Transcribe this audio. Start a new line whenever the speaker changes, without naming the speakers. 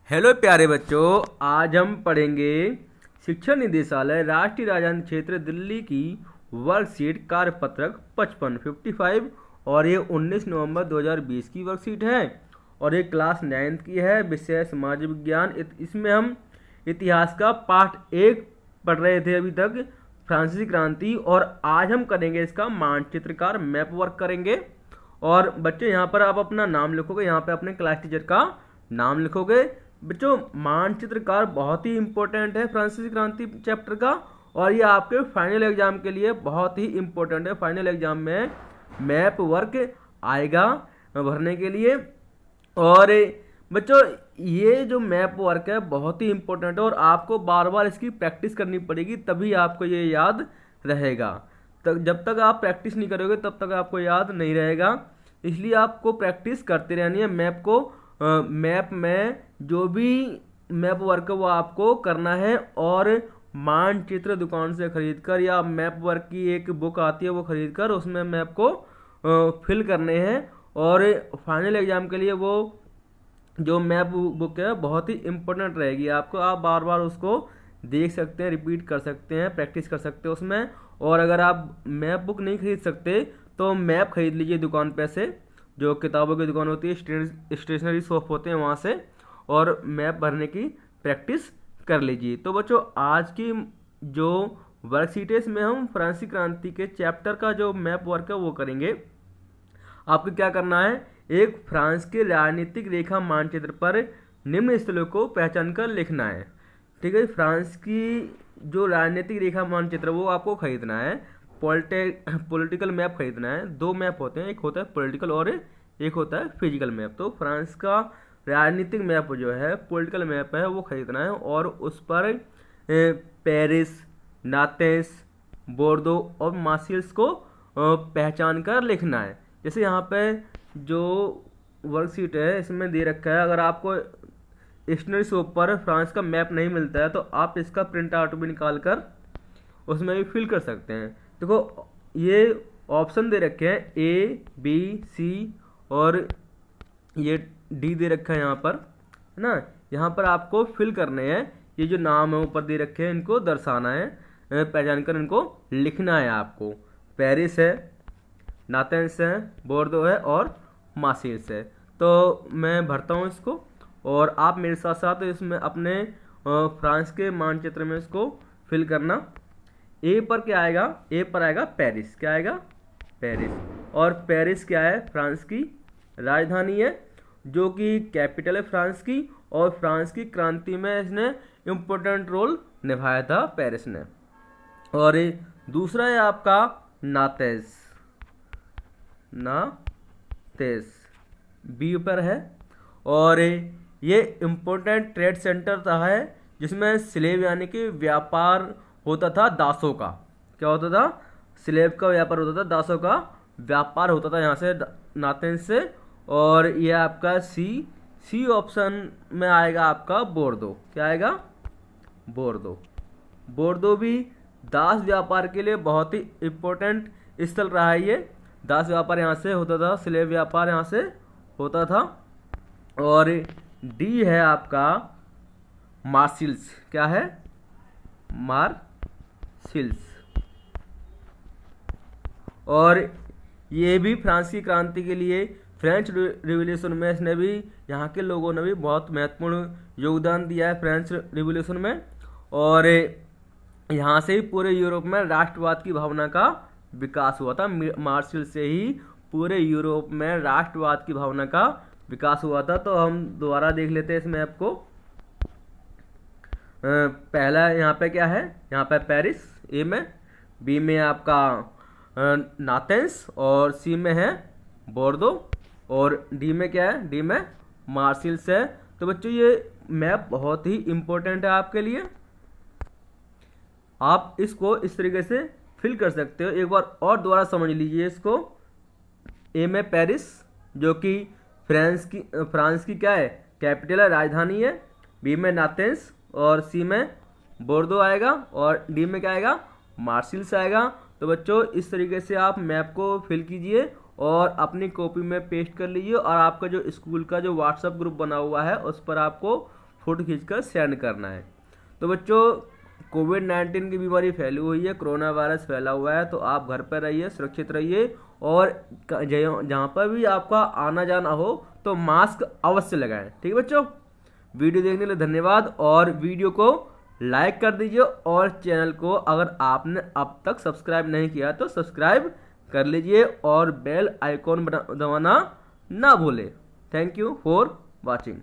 Hello प्यारे बच्चों, आज हम पढ़ेंगे शिक्षा निदेशालय राष्ट्रीय राजधानी क्षेत्र दिल्ली की वर्कशीट कार्यपत्रक 55 और ये 19 नवंबर 2020 की वर्कशीट है और ये क्लास 9th की है। विषय समाज विज्ञान। इसमें हम इतिहास का पार्ट 1 पढ़ रहे थे अभी तक, फ्रांसीसी क्रांति, और आज हम करेंगे इसका मानचित्रकार मैप वर्क करेंगे। और बच्चे यहाँ पर आप अपना नाम लिखोगे, यहाँ पे अपने क्लास टीचर का नाम लिखोगे। बच्चों, मानचित्रकार बहुत ही इंपॉर्टेंट है फ्रांसीसी क्रांति चैप्टर का, और ये आपके फाइनल एग्जाम के लिए बहुत ही इंपॉर्टेंट है। फाइनल एग्जाम में मैप वर्क आएगा भरने के लिए। और बच्चों, ये जो मैप वर्क है बहुत ही इंपॉर्टेंट है और आपको बार बार इसकी प्रैक्टिस करनी पड़ेगी, तभी आपको ये याद रहेगा। तक जब तक आप प्रैक्टिस नहीं करोगे तब तक आपको याद नहीं रहेगा, इसलिए आपको प्रैक्टिस करते रहनी है। मैप को मैप में जो भी मैप वर्क है वो आपको करना है, और मानचित्र दुकान से खरीद कर या मैप वर्क की एक बुक आती है वो खरीद कर उसमें मैप को फिल करने हैं। और फाइनल एग्जाम के लिए वो जो मैप बुक है बहुत ही इम्पोर्टेंट रहेगी आपको। आप बार बार उसको देख सकते हैं, रिपीट कर सकते हैं, प्रैक्टिस कर सकते हैं उसमें। और अगर आप मैप बुक नहीं खरीद सकते तो मैप खरीद लीजिए दुकान पे से, जो किताबों की दुकान होती है, स्टेशनरी शॉप होते हैं वहाँ से, और मैप भरने की प्रैक्टिस कर लीजिए। तो बच्चों, आज की जो वर्कशीट है इसमें हम फ्रांसीसी क्रांति के चैप्टर का जो मैप वर्क है वो करेंगे। आपको क्या करना है, एक फ्रांस के राजनीतिक रेखा मानचित्र पर निम्न स्थलों को पहचान कर लिखना है। ठीक है, फ्रांस की जो राजनीतिक रेखा मानचित्र वो आपको खरीदना है। पॉलिटिकल मैप खरीदना है। दो मैप होते हैं, एक होता है पॉलिटिकल और एक होता है फिजिकल मैप। तो फ्रांस का राजनीतिक मैप जो है, पॉलिटिकल मैप है, वो खरीदना है और उस पर पेरिस, नातेंस, बोर्दो और मार्सिल्स को पहचान कर लिखना है। जैसे यहाँ पे जो वर्कशीट है इसमें दे रखा है, अगर आपको स्टेशनरी शॉप पर फ्रांस का मैप नहीं मिलता है तो आप इसका प्रिंट आउट भी निकाल कर उसमें भी फिल कर सकते हैं। देखो, ये ऑप्शन दे रखे हैं ए, बी, सी और ये डी दे रखा है यहाँ पर, है ना। यहाँ पर आपको फिल करने हैं। ये जो नाम है ऊपर दे रखे हैं इनको दर्शाना है, पहचान कर इनको लिखना है आपको। पेरिस है, नातेंस है, बोर्दो है और मार्सिल्स है। तो मैं भरता हूँ इसको और आप मेरे साथ साथ इसमें अपने फ्रांस के मानचित्र में इसको फिल करना। ए पर क्या आएगा, ए पर आएगा पेरिस। क्या आएगा, पेरिस। और पेरिस क्या है, फ्रांस की राजधानी है, जो कि कैपिटल है फ्रांस की, और फ्रांस की क्रांति में इसने इम्पोर्टेंट रोल निभाया था पेरिस ने। और दूसरा है आपका नातेंस, नातेंस बी पर है, और ये इम्पोर्टेंट ट्रेड सेंटर था है जिसमें स्लेव यानी कि व्यापार होता था दासों का। क्या होता था, स्लेव का व्यापार होता था, दासों का व्यापार होता था यहाँ से नातेंस से। और ये आपका सी ऑप्शन में आएगा आपका बोर्दो। क्या आएगा, बोर्दो। बोर्दो भी दास व्यापार के लिए बहुत ही इम्पोर्टेंट स्थल रहा है। ये दास व्यापार यहाँ से होता था, स्लेव व्यापार यहाँ से होता था। और डी है आपका मार्सिल्स। क्या है, मार्सिल्स। और ये भी फ्रांस की क्रांति के लिए, फ्रेंच रिवॉल्यूशन में इसने भी, यहाँ के लोगों ने भी बहुत महत्वपूर्ण योगदान दिया है फ्रेंच रिवॉल्यूशन में। और यहाँ से ही पूरे यूरोप में राष्ट्रवाद की भावना का विकास हुआ था। मार्शल से ही पूरे यूरोप में राष्ट्रवाद की भावना का विकास हुआ था। तो हम दोबारा देख लेते हैं इस मैप को। पहला यहाँ पे क्या है, यहाँ पे पेरिस ए में, बी में आपका नातेंस, और सी में है बोर्दो, और डी में क्या है, डी में मार्सिल्स है। तो बच्चों, ये मैप बहुत ही इम्पोर्टेंट है आपके लिए। आप इसको इस तरीके से फिल कर सकते हो। एक बार और दोबारा समझ लीजिए इसको। ए में पेरिस, जो कि फ्रांस की क्या है, कैपिटल है, राजधानी है। बी में नातेंस, और सी में बोर्दो आएगा, और डी में क्या आएगा, मार्सिल्स आएगा। तो बच्चों, इस तरीके से आप मैप को फिल कीजिए और अपनी कॉपी में पेस्ट कर लीजिए, और आपका जो स्कूल का जो व्हाट्सएप ग्रुप बना हुआ है उस पर आपको फोटो खींचकर सेंड करना है। तो बच्चों, कोविड-19 की बीमारी फैली हुई है, कोरोना वायरस फैला हुआ है, तो आप घर पर रहिए, सुरक्षित रहिए, और जहाँ पर भी आपका आना जाना हो तो मास्क अवश्य लगाएं। ठीक है बच्चों, वीडियो देखने के लिए धन्यवाद, और वीडियो को लाइक कर दीजिए, और चैनल को अगर आपने अब तक सब्सक्राइब नहीं किया तो सब्सक्राइब कर लीजिए, और बेल आइकॉन दबाना ना भूलें। Thank you for watching.